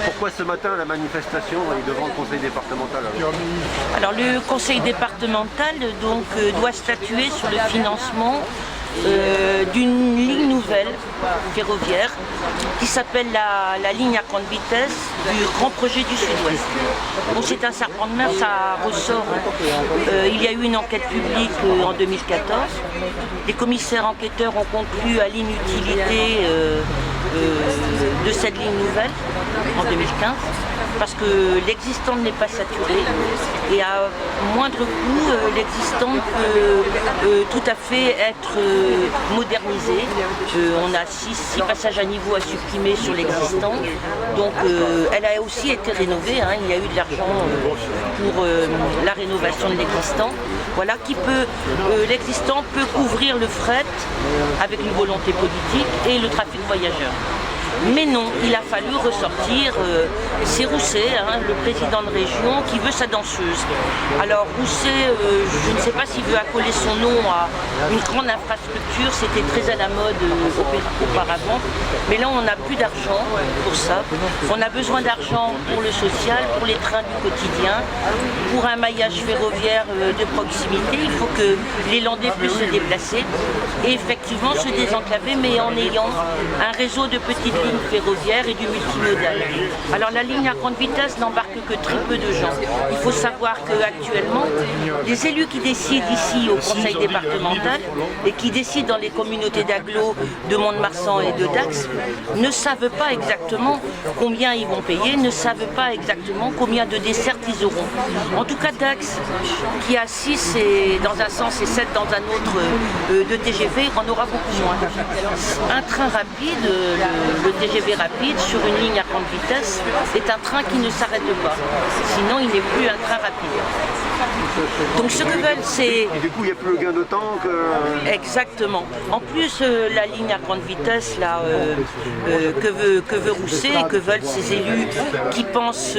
Pourquoi ce matin la manifestation est devant le conseil départemental? Alors le conseil départemental donc, doit statuer sur le financement d'une ligne nouvelle ferroviaire qui s'appelle la ligne à grande vitesse du grand projet du Sud-Ouest. Bon, c'est un serpent de mer, ça ressort. Il y a eu une enquête publique en 2014. Les commissaires enquêteurs ont conclu à l'inutilité de cette ligne nouvelle en 2015 parce que l'existante n'est pas saturée et à moindre coût, l'existante peut tout à fait être modernisée. On a 6 passages à niveau à supprimer sur l'existant, donc elle a aussi été rénovée, hein. Il y a eu de l'argent pour la rénovation de l'existant. Voilà, l'existant peut couvrir le fret avec une volonté politique et le trafic voyageur. Mais non, il a fallu ressortir, c'est Rousset, hein, le président de région, qui veut sa danseuse. Alors Rousset, je ne sais pas s'il veut accoler son nom à une grande infrastructure, c'était très à la mode auparavant, mais là on n'a plus d'argent pour ça. On a besoin d'argent pour le social, pour les trains du quotidien, pour un maillage ferroviaire de proximité. Il faut que les Landais puissent se déplacer et effectivement se désenclaver, mais en ayant un réseau de petites lignes ferroviaire et du multimodal. Alors la ligne à grande vitesse n'embarque que très peu de gens. Il faut savoir qu'actuellement, les élus qui décident ici au conseil départemental et qui décident dans les communautés d'agglo de Mont-de-Marsan et de Dax ne savent pas exactement combien ils vont payer, ne savent pas exactement combien de dessertes ils auront. En tout cas Dax, qui a 6 dans un sens et 7 dans un autre de TGV, en aura beaucoup moins. Un train rapide, le TGV rapide sur une ligne à grande vitesse est un train qui ne s'arrête pas. Sinon, il n'est plus un train rapide. Donc ce que veulent, c'est... Et du coup, il n'y a plus le gain de temps que... Exactement. En plus, la ligne à grande vitesse, là, que veut Rousset et que veulent ces élus qui pensent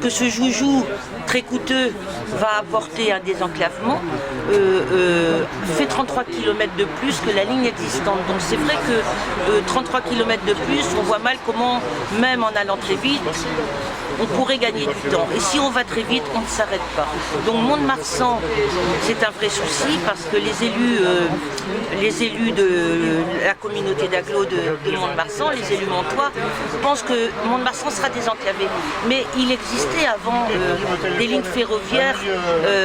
que ce joujou très coûteux va apporter un désenclavement, fait 33 km de plus que la ligne existante. Donc c'est vrai que 33 km de plus, on voit mal comment, même en allant très vite, on pourrait gagner du temps. Et si on va très vite, on ne s'arrête pas. Donc Mont-de-Marsan, c'est un vrai souci parce que les élus de la communauté d'agglo de Mont-de-Marsan, les élus montois, pensent que Mont-de-Marsan sera désenclavé. Mais il existait avant des lignes ferroviaires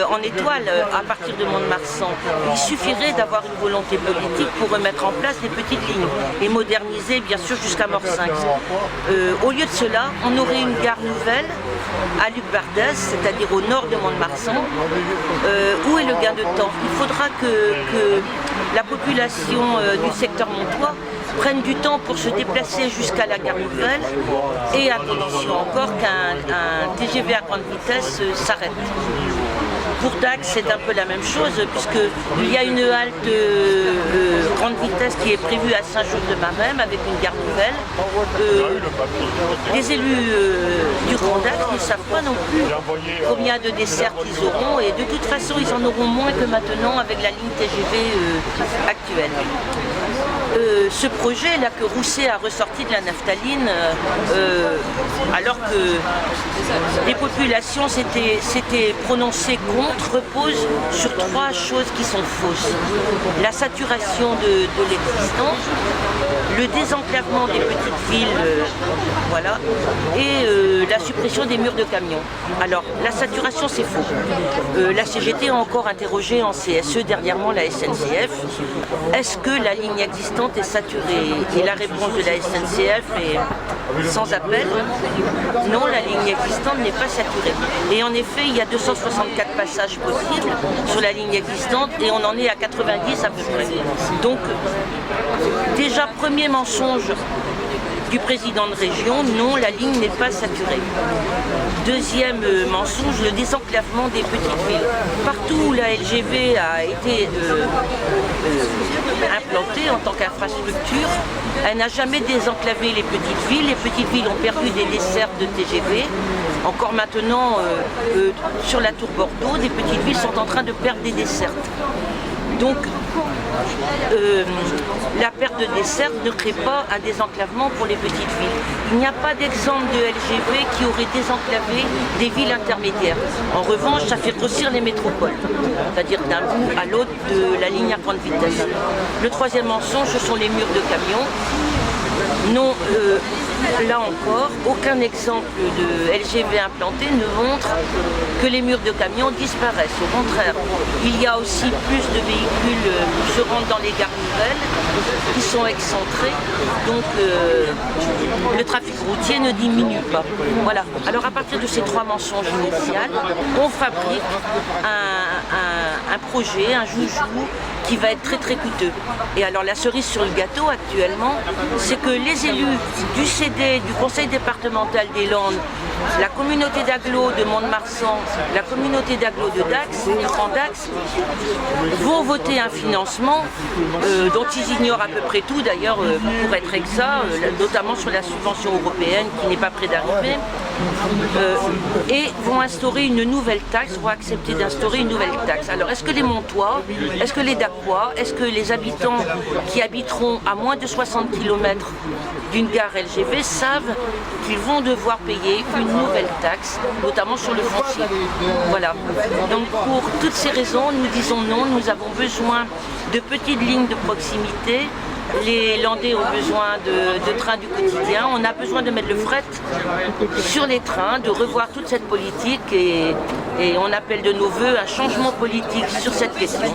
en étoile à partir de Mont-de-Marsan. Il suffirait d'avoir une volonté politique pour remettre en place des petites lignes et moderniser bien sûr jusqu'à Morsinx. Au lieu de cela, on aurait une gare nouvelle à Luc-Bardez, c'est-à-dire au nord de Mont-de-Marsan. Où est le gain de temps? Il faudra que la population du secteur montois prenne du temps pour se déplacer jusqu'à la gare nouvelle et à condition encore qu'un TGV à grande vitesse s'arrête. Pour Dax, c'est un peu la même chose, puisqu'il y a une halte grande vitesse qui est prévue à Saint-Just-de-Marem avec une gare nouvelle. Les élus du Grand Dax ne savent pas non plus combien de dessertes ils auront, et de toute façon, ils en auront moins que maintenant avec la ligne TGV actuelle. Ce projet là que Rousset a ressorti de la naphtaline, alors que les populations s'étaient prononcées contre, repose sur 3 choses qui sont fausses. La saturation de l'existant, le désenclavement des petites villes, voilà, et la suppression des murs de camions. Alors, la saturation, c'est faux. La CGT a encore interrogé en CSE dernièrement la SNCF. Est-ce que la ligne existante est saturée? Et la réponse de la SNCF est sans appel. Non, la ligne existante n'est pas saturée. Et en effet, il y a 264 passages possibles sur la ligne existante et on en est à 90 à peu près. Donc, déjà, premier mensonge du président de région, non, la ligne n'est pas saturée. Deuxième mensonge, le désenclavement des petites villes. Partout où la LGV a été implantée en tant qu'infrastructure, elle n'a jamais désenclavé les petites villes. Les petites villes ont perdu des dessertes de TGV. Encore maintenant, sur la tour Bordeaux, des petites villes sont en train de perdre des dessertes. Donc, la perte de desserte ne crée pas un désenclavement pour les petites villes. Il n'y a pas d'exemple de LGV qui aurait désenclavé des villes intermédiaires. En revanche, ça fait grossir les métropoles, c'est-à-dire d'un bout à l'autre de la ligne à grande vitesse. Le troisième mensonge, ce sont les murs de camions. Non, là encore, aucun exemple de LGV implanté ne montre que les murs de camions disparaissent. Au contraire, il y a aussi plus de véhicules qui se rendent dans les gares nouvelles, qui sont excentrés, donc le trafic routier ne diminue pas. Voilà. Alors à partir de ces trois mensonges initiaux, on fabrique un projet, un joujou, qui va être très très coûteux. Et alors la cerise sur le gâteau actuellement, c'est que les élus du CD, du conseil départemental des Landes, la communauté d'agglo de Mont-de-Marsan, la communauté d'agglo de Dax, du Grand Dax, vont voter un financement dont ils ignorent à peu près tout d'ailleurs pour être exact, notamment sur la subvention européenne qui n'est pas près d'arriver, et vont instaurer une nouvelle taxe, vont accepter d'instaurer une nouvelle taxe. Alors est-ce que les Montois, est-ce que les Dacois, est-ce que les habitants qui habiteront à moins de 60 km d'une gare LGV savent qu'ils vont devoir payer une nouvelle taxe, notamment sur le foncier. Voilà. Donc pour toutes ces raisons, nous disons non, nous avons besoin de petites lignes de proximité. Les Landais ont besoin de trains du quotidien. On a besoin de mettre le fret sur les trains, de revoir toute cette politique et on appelle de nos voeux un changement politique sur cette question.